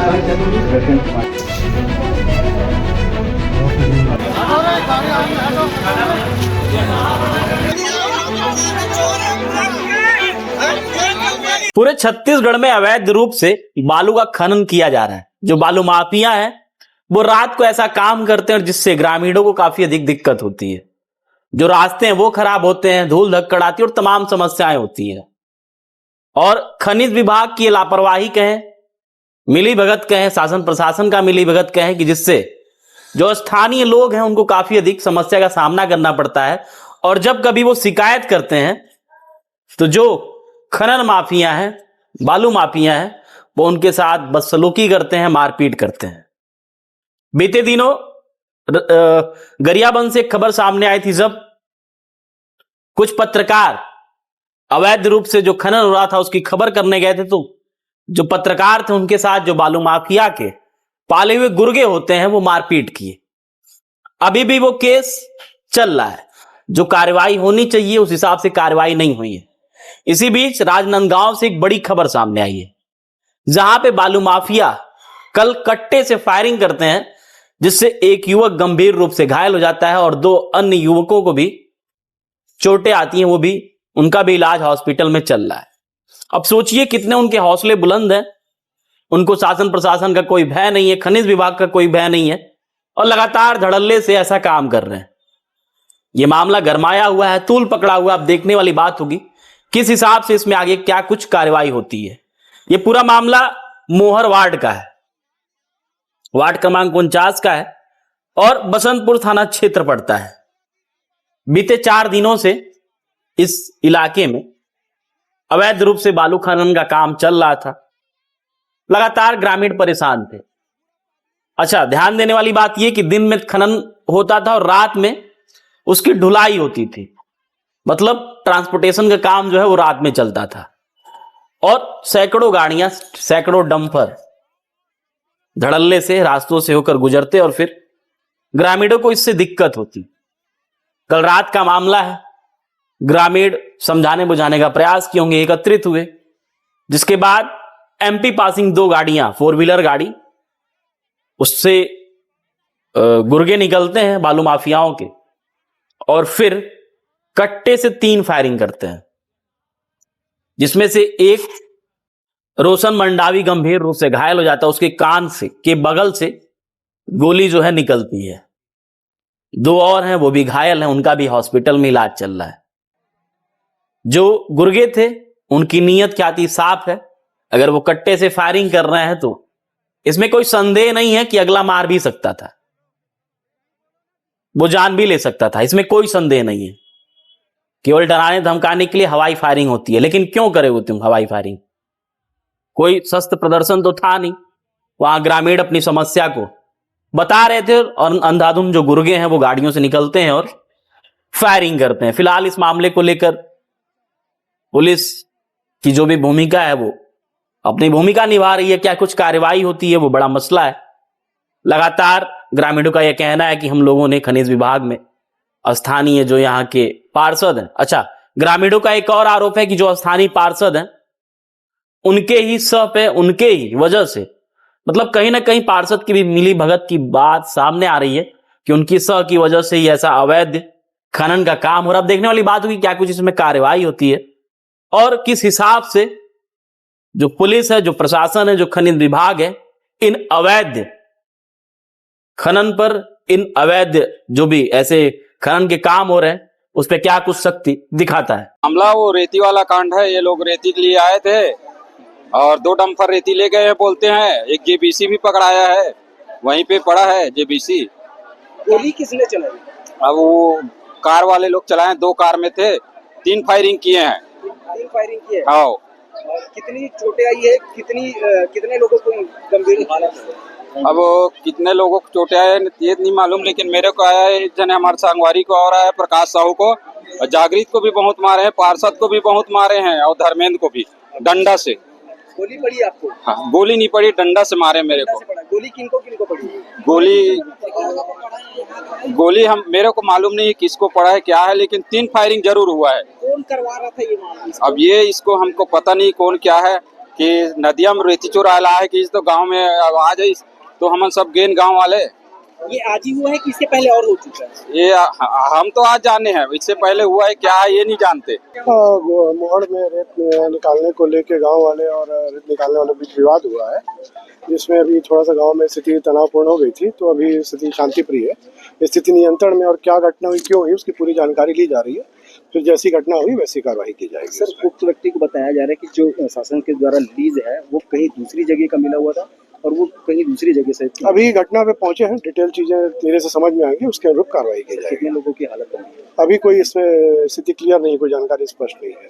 पूरे छत्तीसगढ़ में अवैध रूप से बालू का खनन किया जा रहा है। जो बालू माफिया है वो रात को ऐसा काम करते हैं जिससे ग्रामीणों को काफी अधिक दिक्कत होती है। जो रास्ते हैं वो खराब होते हैं, धूल धक्कड़ आती है और तमाम समस्याएं होती है। और खनिज विभाग की लापरवाही कहें, मिली भगत कहें, शासन प्रशासन का मिली भगत कहें कि जिससे जो स्थानीय लोग हैं उनको काफी अधिक समस्या का सामना करना पड़ता है। और जब कभी वो शिकायत करते हैं तो जो खनन माफिया हैं, बालू माफिया हैं, वो उनके साथ बदसलूकी करते हैं, मारपीट करते हैं। बीते दिनों गरियाबंद से एक खबर सामने आई थी जब कुछ पत्रकार अवैध रूप से जो खनन हो रहा था उसकी खबर करने गए थे, तो जो पत्रकार थे उनके साथ जो बालू माफिया के पाले हुए गुर्गे होते हैं वो मारपीट किए। अभी भी वो केस चल रहा है। जो कार्रवाई होनी चाहिए उस हिसाब से कार्रवाई नहीं हुई है। इसी बीच राजनांदगांव से एक बड़ी खबर सामने आई है जहां पे बालू माफिया कल कट्टे से फायरिंग करते हैं जिससे एक युवक गंभीर रूप से घायल हो जाता है और 2 अन्य युवकों को भी चोटें आती हैं, वो भी उनका भी इलाज हॉस्पिटल में चल रहा है। अब सोचिए कितने उनके हौसले बुलंद हैं। उनको शासन प्रशासन का कोई भय नहीं है, खनिज विभाग का कोई भय नहीं है और लगातार धड़ल्ले से ऐसा काम कर रहे हैं। यह मामला गरमाया हुआ है, तूल पकड़ा हुआ। अब देखने वाली बात होगी किस हिसाब से इसमें आगे क्या कुछ कार्रवाई होती है। यह पूरा मामला मोहर वार्ड का है, वार्ड क्रमांक 49 का है और बसंतपुर थाना क्षेत्र पड़ता है। बीते 4 दिनों से इस इलाके में अवैध रूप से बालू खनन का काम चल रहा था। लगातार ग्रामीण परेशान थे। अच्छा, ध्यान देने वाली बात यह कि दिन में खनन होता था और रात में उसकी ढुलाई होती थी। मतलब ट्रांसपोर्टेशन का काम जो है वो रात में चलता था और सैकड़ों गाड़ियां, सैकड़ों डंपर धड़ल्ले से रास्तों से होकर गुजरते और फिर ग्रामीणों को इससे दिक्कत होती। कल रात का मामला है। ग्रामीण समझाने बुझाने का प्रयास किए होंगे, एकत्रित हुए, जिसके बाद एमपी पासिंग 2 गाड़ियां, 4 व्हीलर गाड़ी, उससे गुर्गे निकलते हैं बालू माफियाओं के और फिर कट्टे से 3 फायरिंग करते हैं, जिसमें से एक रोशन मंडावी गंभीर रूप से घायल हो जाता है। उसके कान से के बगल से गोली जो है निकलती है। 2 और हैं वो भी घायल हैं, उनका भी हॉस्पिटल में इलाज चल रहा है। जो गुर्गे थे उनकी नीयत क्या थी साफ है। अगर वो कट्टे से फायरिंग कर रहे हैं तो इसमें कोई संदेह नहीं है कि अगला मार भी सकता था, वो जान भी ले सकता था, इसमें कोई संदेह नहीं है। केवल डराने धमकाने के लिए हवाई फायरिंग होती है, लेकिन क्यों करे हो तुम हवाई फायरिंग? कोई शस्त्र प्रदर्शन तो था नहीं। वहां ग्रामीण अपनी समस्या को बता रहे थे और अंधाधुंध जो गुर्गे हैं वो गाड़ियों से निकलते हैं और फायरिंग करते हैं। फिलहाल इस मामले को लेकर पुलिस की जो भी भूमिका है वो अपनी भूमिका निभा रही है। क्या कुछ कार्रवाई होती है वो बड़ा मसला है। लगातार ग्रामीणों का यह कहना है कि हम लोगों ने खनिज विभाग में स्थानीय जो यहाँ के पार्षद हैं, अच्छा, ग्रामीणों का एक और आरोप है कि जो स्थानीय पार्षद हैं उनके ही सह पे, उनके ही वजह से, मतलब कहीं ना कहीं पार्षद की भी मिली भगत की बात सामने आ रही है कि उनकी सह की वजह से ही ऐसा अवैध खनन का काम हो रहा है। अब देखने वाली बात होगी क्या कुछ इसमें कार्रवाई होती है और किस हिसाब से जो पुलिस है, जो प्रशासन है, जो खनिज विभाग है, इन अवैध खनन पर, इन अवैध जो भी ऐसे खनन के काम हो रहे हैं उस पर क्या कुछ सख्ती दिखाता है। मामला वो रेती वाला कांड है। ये लोग रेती के लिए आए थे और 2 डंपर रेती ले गए बोलते हैं। एक जेबीसी भी पकड़ाया है, वहीं पे पड़ा है जेबीसी। गोली किसने चलाई? अब वो कार वाले लोग चलाए, 2 कार में थे, 3 फायरिंग किए हैं। 3 फायरिंग किए? हाँ। कितनी चोटें आई है? कितने लोगों को गंभीर हालत है? अब कितने लोगों को चोटें आए ये नहीं मालूम, लेकिन मेरे को आया है, एक जने हमारे सांगवारी को और आया प्रकाश साहू को, जागृत को भी बहुत मारे हैं, पार्षद को भी बहुत मारे हैं और धर्मेंद्र को भी डंडा से। गोली पड़ी आपको? हाँ, गोली नहीं पड़ी, डंडा से मारे मेरे को। गोली किनको किनको पड़ी? गोली हम मेरे को मालूम नहीं किसको पड़ा है क्या है, लेकिन 3 फायरिंग जरूर हुआ है। कौन करवा रहा था ये मामला? अब ये इसको हमको पता नहीं कौन क्या है, कि नदिया में रेती चुरा ला है कि इस तो गांव में आ जाए तो हम सब गेन गांव वाले। ये आज ही हुआ है कि इससे पहले और हो चुका है? ये हम तो आज जाने हैं, इससे पहले हुआ है क्या है ये नहीं जानते। मोहड़ में रेत निकालने को लेके गांव वाले और रेत निकालने वाले बीच विवाद हुआ है, जिसमें अभी थोड़ा सा गांव में स्थिति तनावपूर्ण हो गई थी, तो अभी स्थिति शांति प्रिय है। स्थिति नियंत्रण में और क्या घटना हुई, क्यों हुई, उसकी पूरी जानकारी ली जा रही है। फिर जैसी घटना हुई वैसी कार्रवाई की जाएगी। सर, उक्त व्यक्ति को बताया जा रहा है कि जो शासन के द्वारा लीज है वो कहीं दूसरी जगह का मिला हुआ था और वो कहीं दूसरी जगह से। अभी घटना पे पहुंचे हैं, डिटेल चीजें धीरे से समझ में आएंगी, उसके अनुरूप कार्रवाई की जाएगी। कितने लोगों की हालत है? अभी कोई इसमें स्थिति क्लियर नहीं, कोई जानकारी स्पष्ट नहीं है।